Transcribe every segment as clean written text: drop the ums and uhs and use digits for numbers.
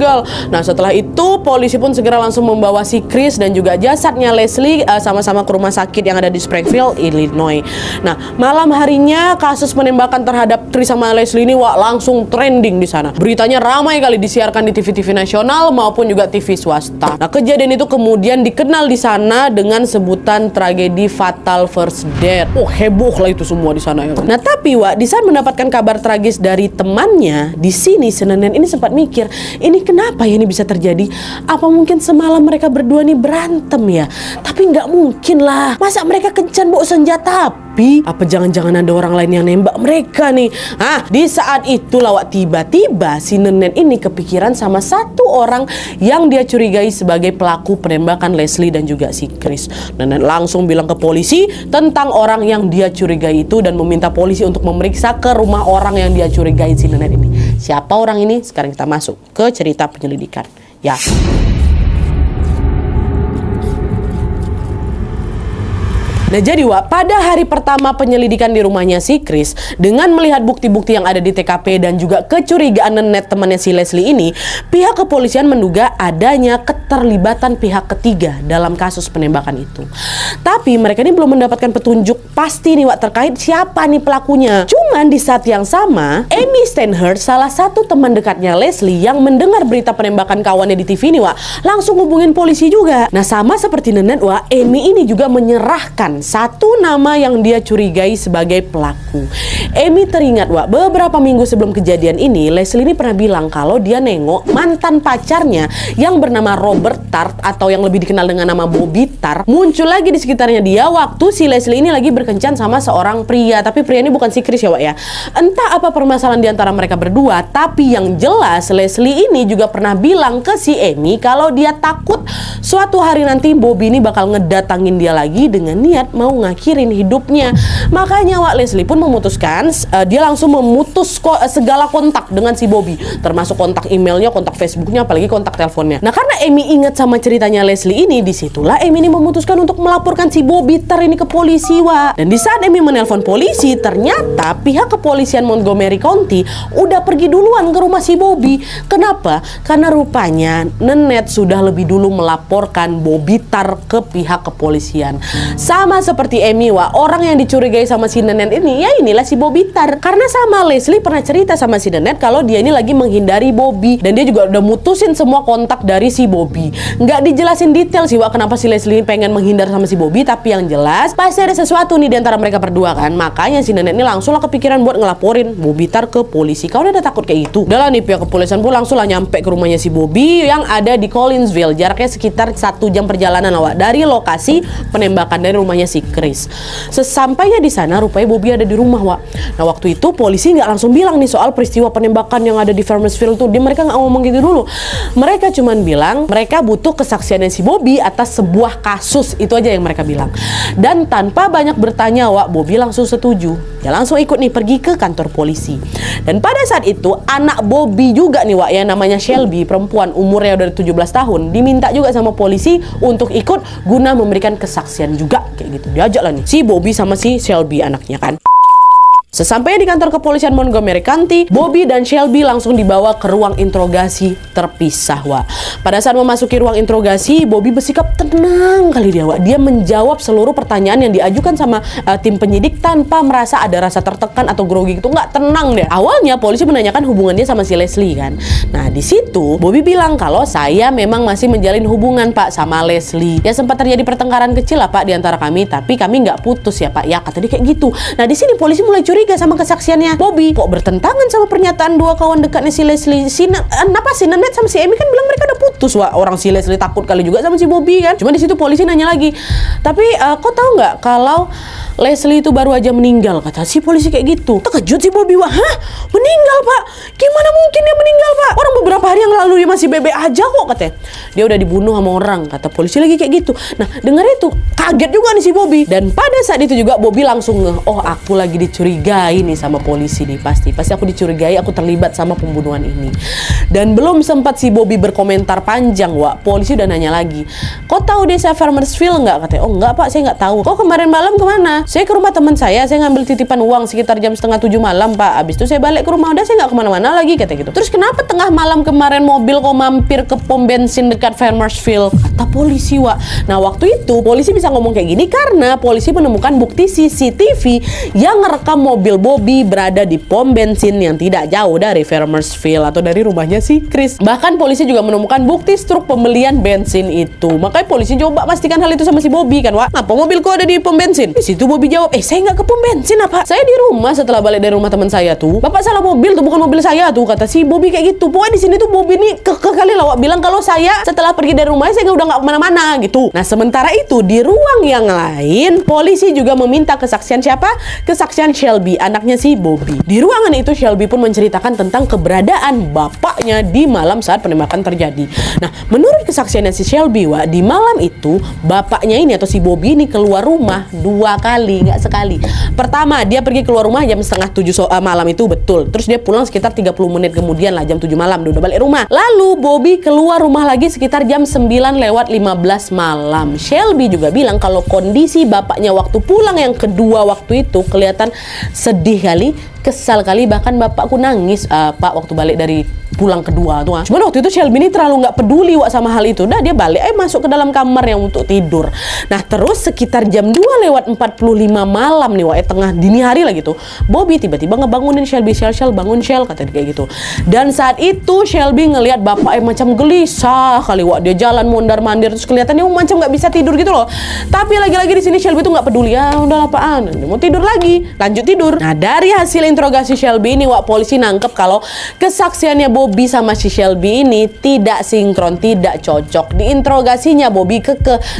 meninggal. Nah setelah itu polisi pun segera langsung membawa si Chris dan juga jasadnya Leslie sama-sama ke rumah sakit yang ada di Springfield, Illinois. Nah malam harinya kasus penembakan terhadap Chris sama Leslie ini langsung trending di sana. Beritanya ramai kali disiarkan di TV-TV nasional maupun juga TV swasta. Nah kejadian itu kemudian dikenal di sana dengan sebutan tragedi Fatal First Death. Oh heboh lah itu semua di sana ya. Nah tapi di saat mendapatkan kabar tragis dari temannya di sini, si nenek ini sempat mikir, ini kenapa ya ini bisa terjadi? Apa mungkin semalam mereka berdua nih berantem ya? Tapi nggak mungkin lah. Masa mereka kencan bawa senjata api? Apa jangan-jangan ada orang lain yang nembak mereka nih? Di saat itu tiba-tiba si nenek ini kepikiran sama satu orang yang dia curigai sebagai pelaku penembakan Leslie dan juga si Chris. Nenek langsung bilang ke polisi tentang orang yang dia curigai itu dan meminta polisi untuk memeriksa ke rumah orang yang dia curigai si nenek ini. Siapa orang ini? Sekarang kita masuk ke cerita penyelidikan. Ya. Nah jadi pada hari pertama penyelidikan di rumahnya si Chris, dengan melihat bukti-bukti yang ada di TKP dan juga kecurigaan nenek temannya si Leslie ini, pihak kepolisian menduga adanya keterlibatan pihak ketiga dalam kasus penembakan itu. Tapi mereka ini belum mendapatkan petunjuk pasti nih terkait siapa nih pelakunya. Cuman di saat yang sama, Amy Steinhardt, salah satu teman dekatnya Leslie yang mendengar berita penembakan kawannya di TV ini langsung hubungin polisi juga. Nah sama seperti nenek Amy ini juga menyerahkan satu nama yang dia curigai sebagai pelaku. Amy teringat beberapa minggu sebelum kejadian ini, Leslie ini pernah bilang kalau dia nengok mantan pacarnya yang bernama Robert Tart atau yang lebih dikenal dengan nama Bobby Tart muncul lagi di sekitarnya dia waktu si Leslie ini lagi berkencan sama seorang pria. Tapi pria ini bukan si Chris ya. Entah apa permasalahan di antara mereka berdua, tapi yang jelas Leslie ini juga pernah bilang ke si Amy kalau dia takut suatu hari nanti Bobby ini bakal ngedatangin dia lagi dengan niat mau ngakhirin hidupnya. Makanya Leslie pun memutuskan, dia langsung memutus segala kontak dengan si Bobby, termasuk kontak emailnya, kontak Facebooknya, apalagi kontak teleponnya. Nah karena Amy ingat sama ceritanya Leslie ini, disitulah Amy ini memutuskan untuk melaporkan si Bobby Tart ini ke polisi Dan di saat Amy menelpon polisi, ternyata pihak kepolisian Montgomery County udah pergi duluan ke rumah si Bobby. Kenapa? Karena rupanya nenek sudah lebih dulu melaporkan Bobby Tart ke pihak kepolisian. Sama seperti Amy orang yang dicurigai sama si nenek ini, ya inilah si Bobby Tart. Karena sama Leslie pernah cerita sama si nenek kalau dia ini lagi menghindari Bobby, dan dia juga udah mutusin semua kontak dari si Bobby. Nggak dijelasin detail sih kenapa si Leslie pengen menghindar sama si Bobby, tapi yang jelas pasti ada sesuatu nih di antara mereka berdua kan. Makanya si nenek ini langsung kepikiran buat ngelaporin Bobby Tart ke polisi. Kau udah takut kayak gitu? Udah lah nih, pihak kepolisian pun langsung nyampe ke rumahnya si Bobby yang ada di Collinsville, jaraknya sekitar 1 jam perjalanan dari lokasi penembakan dari rumahnya si Chris. Sesampainya di sana, rupanya Bobby ada di rumah Nah waktu itu polisi nggak langsung bilang nih soal peristiwa penembakan yang ada di Farmersville tuh. Mereka nggak ngomong gitu dulu. Mereka cuman bilang mereka butuh kesaksiannya si Bobby atas sebuah kasus. Itu aja yang mereka bilang. Dan tanpa banyak bertanya Bobby langsung setuju. Dia langsung ikut nih pergi ke kantor polisi. Dan pada saat itu anak Bobby juga nih yang namanya Shelby, perempuan umurnya udah 17 tahun, diminta juga sama polisi untuk ikut guna memberikan kesaksian juga kayak gitu. Diajak lah nih si Bobby sama si Shelby anaknya kan. Sesampainya di kantor kepolisian Montgomery County, Bobby dan Shelby langsung dibawa ke ruang interogasi terpisah Pada saat memasuki ruang interogasi, Bobby bersikap tenang kali dia Dia menjawab seluruh pertanyaan yang diajukan sama tim penyidik tanpa merasa ada rasa tertekan atau grogi gitu. Nggak, tenang deh. Awalnya polisi menanyakan hubungan dia sama si Leslie kan. Nah di situ Bobby bilang kalau saya memang masih menjalin hubungan Pak sama Leslie. Ya sempat terjadi pertengkaran kecil lah Pak di antara kami, tapi kami nggak putus ya Pak. Ya kata dia kayak gitu. Nah di sini polisi mulai curiga sama kesaksiannya Bobby. Kok bertentangan sama pernyataan dua kawan dekatnya si Leslie? Kenapa si nenek sama si Amy kan bilang mereka udah putus Orang si Leslie takut kali juga sama si Bobby kan. Cuma di situ polisi nanya lagi, tapi kok tahu nggak kalau Leslie itu baru aja meninggal? Kata si polisi kayak gitu. Terkejut si Bobby hah? Meninggal Pak? Gimana mungkin dia meninggal Pak? Orang beberapa hari yang lalu dia masih bebek aja kok katanya. Dia udah dibunuh sama orang, kata polisi lagi kayak gitu. Nah dengar itu kaget juga nih si Bobby. Dan pada saat itu juga Bobby langsung aku lagi dicurigai nih sama polisi nih. Pasti aku dicurigai aku terlibat sama pembunuhan ini. Dan belum sempat si Bobby berkomentar panjang polisi udah nanya lagi, kok tahu desa Farmersville nggak? Katanya, oh enggak Pak, saya nggak tahu. Kok kemarin malam kemana? Saya ke rumah teman saya ngambil titipan uang sekitar jam 6:30 malam Pak. Abis itu saya balik ke rumah, udah saya nggak kemana-mana lagi, kata gitu. Terus kenapa tengah malam kemarin mobil kok mampir ke pom bensin dekat Farmersville, kata polisi, Wak. Nah, waktu itu polisi bisa ngomong kayak gini karena polisi menemukan bukti CCTV yang ngerekam mobil Bobby berada di pom bensin yang tidak jauh dari Farmersville atau dari rumahnya si Chris. Bahkan polisi juga menemukan bukti struk pembelian bensin itu. Makanya polisi coba pastikan hal itu sama si Bobby kan, Wak. Apa mobilku ada di pom bensin? Di situ Bobby jawab, saya nggak ke pom bensin apa? Saya di rumah setelah balik dari rumah teman saya tuh. Bapak salah mobil tuh, bukan mobil saya tuh, kata si Bobby kayak gitu. Pokoknya di sini tuh Bobby nih kekali lah, Wak, bilang kalau saya setelah pergi dari rumahnya saya udah nggak kemana-mana gitu. Nah, sementara itu di ruang yang lain polisi juga meminta kesaksian siapa? Kesaksian Shelby, anaknya si Bobby. Di ruangan itu Shelby pun menceritakan tentang keberadaan bapaknya di malam saat penembakan terjadi. Nah, menurut kesaksiannya si Shelby, Wak, di malam itu bapaknya ini atau si Bobby ini keluar rumah 2 kali, nggak sekali. Pertama, dia pergi keluar rumah jam setengah 7 malam itu, betul. Terus dia pulang sekitar 30 menit kemudian lah, jam 7 malam udah balik rumah. Lalu Bobby keluar rumah lagi sekitar jam 9:15 malam. Shelby juga bilang kalau kondisi bapaknya waktu pulang yang kedua waktu itu kelihatan sedih kali, kesal kali, bahkan bapakku nangis Pak waktu balik dari pulang kedua tuh. Cuman waktu itu Shelby ini terlalu nggak peduli, Wak, sama hal itu. Dia balik masuk ke dalam kamar yang untuk tidur. Nah, terus sekitar jam 2:45 malam nih, Wak, tengah dini hari lah gitu, Bobby tiba-tiba ngebangunin Shelby. Shell bangun, Shell, kata dia kayak gitu. Dan saat itu Shelby ngelihat bapak macam gelisah kali, Wak. Dia jalan mondar-mandir terus kelihatannya macam nggak bisa tidur gitu loh. Tapi lagi-lagi di sini Shelby tuh nggak peduli, ya udah apaan, mau tidur lagi, lanjut tidur. Nah, dari hasil interogasi Shelby ini, Wak, polisi nangkep kalau kesaksiannya Bobby sama si Shelby ini tidak sinkron, tidak cocok. Di interogasinya Bobby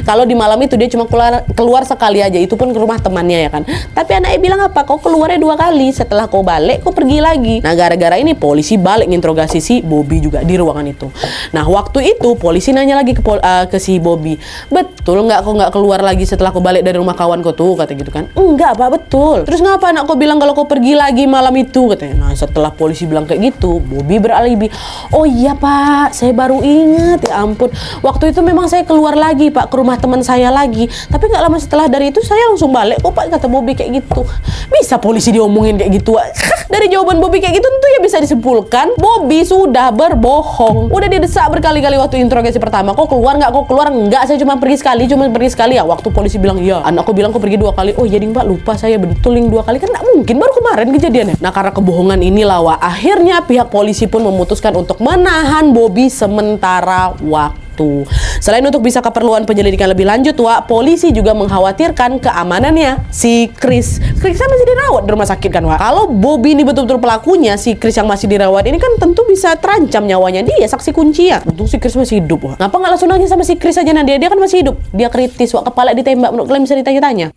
kalau di malam itu dia cuma keluar sekali aja, itu pun ke rumah temannya ya kan. Tapi anaknya bilang apa? Kau keluarnya 2 kali, setelah kau balik kau pergi lagi. Nah, gara-gara ini polisi balik nginterogasi si Bobby juga di ruangan itu. Nah, waktu itu polisi nanya lagi ke si Bobby, betul nggak kau nggak keluar lagi setelah kau balik dari rumah kawan kau tuh, kata gitu kan. Enggak, Pak, betul. Terus ngapa anak kau bilang kalau kau pergi lagi malam itu, katanya. Nah, setelah polisi bilang kayak gitu, Bobby beralibi, oh iya Pak, saya baru ingat, ya ampun, waktu itu memang saya keluar lagi Pak ke rumah teman saya lagi, tapi nggak lama setelah dari itu saya langsung balik kok Pak, kata Bobby kayak gitu. Bisa polisi diomongin kayak gitu? Dari jawaban Bobby kayak gitu tentu ya bisa disimpulkan Bobby sudah berbohong. Udah didesak berkali-kali waktu interogasi pertama, kok keluar nggak, kok keluar nggak, saya cuma pergi sekali ya. Waktu polisi bilang iya, anakku bilang kok pergi 2 kali, oh iya ding Pak, lupa saya, betul yang 2 kali, kan nggak mungkin, baru kemarin kejadiannya. Nah, karena kebohongan inilah, Wak, akhirnya pihak polisi pun memutuskan untuk menahan Bobby sementara waktu. Selain untuk bisa keperluan penyelidikan lebih lanjut, Wak, polisi juga mengkhawatirkan keamanannya si Chris. Chris kan masih dirawat di rumah sakit kan, Wak. Kalau Bobby ini betul-betul pelakunya, si Chris yang masih dirawat ini kan tentu bisa terancam nyawanya. Dia saksi kunci ya. Untung si Chris masih hidup, Wak. Ngapa nggak langsung nanya sama si Chris aja? Nah, dia kan masih hidup. Dia kritis, Wak, kepala ditembak, menurut kalian bisa ditanya-tanya.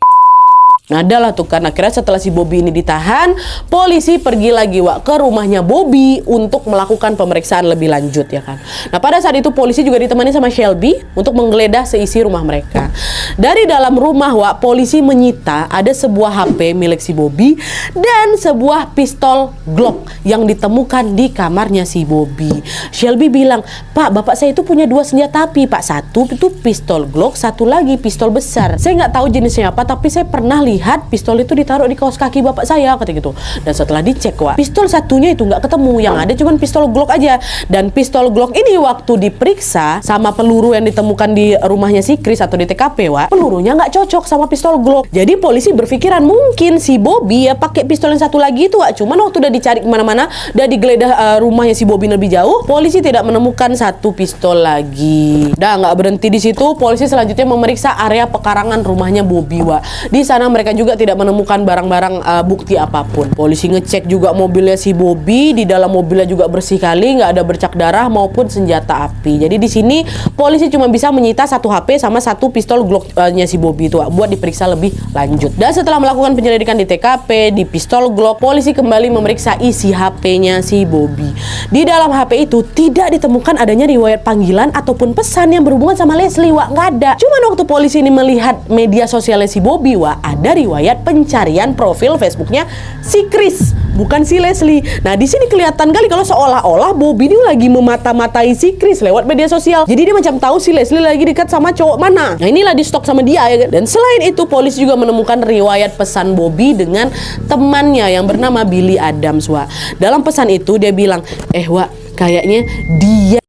Nah, adalah tuh kan akhirnya setelah si Bobby ini ditahan, polisi pergi lagi, Wak, ke rumahnya Bobby untuk melakukan pemeriksaan lebih lanjut ya kan. Nah, pada saat itu polisi juga ditemani sama Shelby untuk menggeledah seisi rumah mereka. Dari dalam rumah, Wak, polisi menyita ada sebuah HP milik si Bobby dan sebuah pistol Glock yang ditemukan di kamarnya si Bobby. Shelby bilang, Pak, bapak saya itu punya 2 senjata api, Pak. Satu itu pistol Glock, satu lagi pistol besar. Saya nggak tahu jenisnya apa, tapi saya pernah lihat pistol itu ditaruh di kaos kaki bapak saya, kata gitu. Dan setelah dicek, Wak, pistol satunya itu nggak ketemu, yang ada cuma pistol Glock aja. Dan pistol Glock ini waktu diperiksa sama peluru yang ditemukan di rumahnya si Chris atau di TKP, Wak, pelurunya nggak cocok sama pistol Glock. Jadi polisi berpikiran mungkin si Bobby ya pakai pistol yang satu lagi itu, Wak. Cuman waktu udah dicari kemana-mana, udah digeledah rumahnya si Bobby lebih jauh, polisi tidak menemukan satu pistol lagi. Dah nggak berhenti di situ, polisi selanjutnya memeriksa area pekarangan rumahnya Bobby, Wak. Di sana mereka juga tidak menemukan barang-barang bukti apapun. Polisi ngecek juga mobilnya si Bobby, di dalam mobilnya juga bersih kali, nggak ada bercak darah maupun senjata api. Jadi di sini polisi cuma bisa menyita 1 HP sama 1 pistol Glock-nya si Bobby itu, buat diperiksa lebih lanjut. Dan setelah melakukan penyelidikan di TKP, di pistol Glock, polisi kembali memeriksa isi HP-nya si Bobby. Di dalam HP itu tidak ditemukan adanya riwayat panggilan ataupun pesan yang berhubungan sama Leslie, Wak, nggak ada. Cuman waktu polisi ini melihat media sosialnya si Bobby, Wak, ada riwayat pencarian profil Facebooknya si Chris, bukan si Leslie. Nah, di sini kelihatan kali kalau seolah-olah Bobby ini lagi memata-matai si Chris lewat media sosial. Jadi dia macam tahu si Leslie lagi dekat sama cowok mana. Nah, inilah di stok sama dia ya. Dan selain itu polisi juga menemukan riwayat pesan Bobby dengan temannya yang bernama Billy Adams, Wak. Dalam pesan itu dia bilang, Wak, kayaknya dia